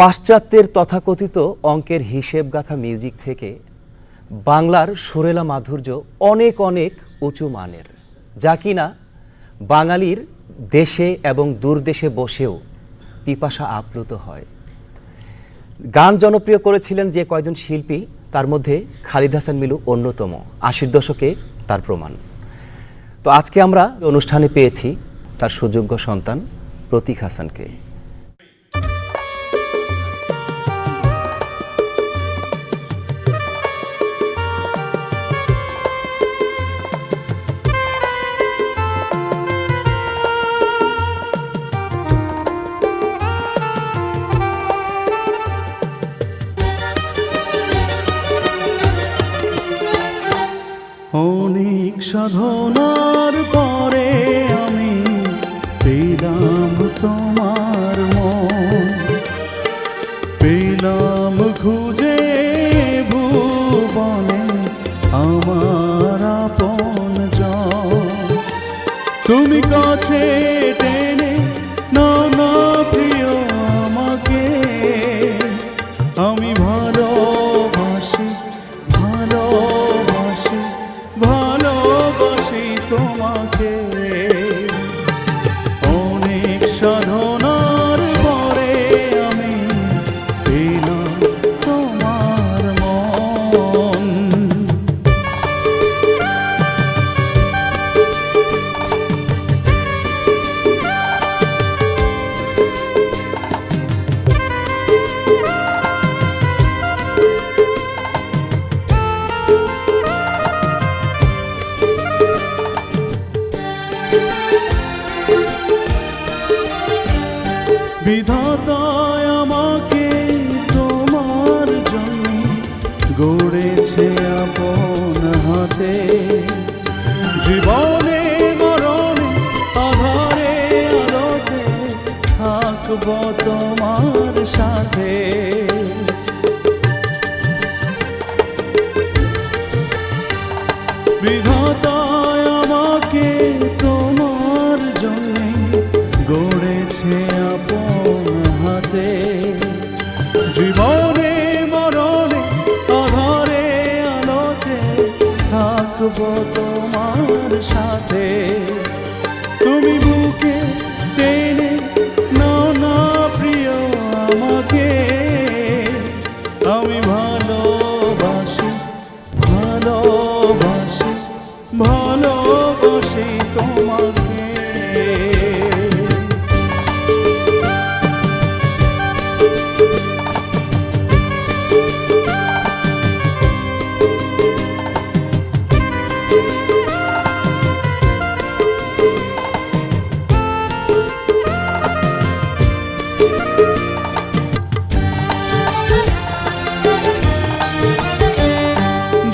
পাশ্চাত্যের তথাকথিত অঙ্কের হিসেব গাথা মিউজিক থেকে বাংলার সুরেলা মাধুর্য অনেক অনেক উঁচু মানের, যা কিনা বাঙালির দেশে এবং দূরদেশে বসেও পিপাসা আপ্লুত হয়। গান জনপ্রিয় করেছিলেন যে কয়জন শিল্পী, তার মধ্যে খালিদ হাসান মিলু অন্যতম। ৮০ দশকে তার প্রমাণ। তো আজকে আমরা অনুষ্ঠানে পেয়েছি তার সুযোগ্য সন্তান প্রতীক হাসানকে। অনেক সাধনার পরে আমি পেলাম তোমার মন, পেলাম খুঁজে ভুবনে আমার আপন জন। তুমি কাছে টেনে নাও না প্রিয় আমাকে, আমি ভালোবাসি ভালোবাসি ভালোবাসি তোমাকে। অনেক সাধনার পরে আমি পেলাম তোমার মন। বিধাতায় আমাকে তোমার জন্য গড়েছে আপন হাতে, জীবনে মরণে আধারে আলোতে থাকব তোমার সাথে। বিধাতায় আমাকে তোমার জন্য গড়েছে আপন হাতে, জীবনে মরণে আধারে আলোতে থাকব তোমার সাথে। তুমি বুকে টেনে নাও না প্রিয় আমাকে, আমি ভালোবাসি ভালোবাসি ভালোবাসি তোমাকে।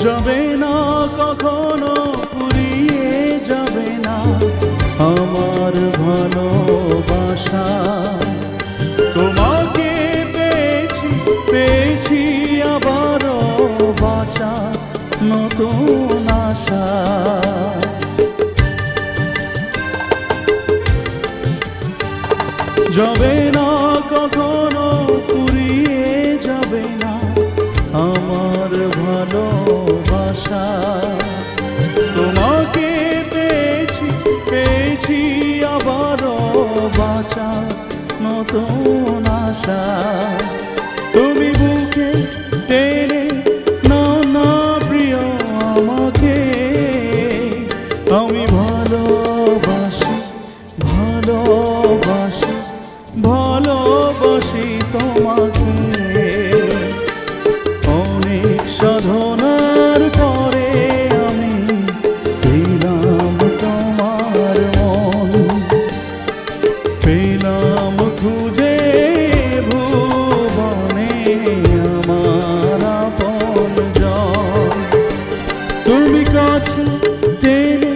যাবে না কখনো ফুরিয়ে যাবে না আমার ভালোবাসা, তোমাকে পেয়েছি পেয়েছি আবারও বাঁচা নতুন আশা। যাবে না কখনো ফুরিয়ে যাবে না আমার ভালোবাসা, তোমাকে পেয়েছি পেয়েছি আবারও বাঁচা নতুন আশা। তুমি বুকে টেনে নাও না প্রিয় আমাকে, আমি ভালোবাসি ভালোবাসি ভালোবাসি তোমাকে। অনেক সাধনার পরে আমি পেলাম তোমার মন, পেলাম খুঁজে ভুবনে আমার আপন জন। তুমি কাছে টেনে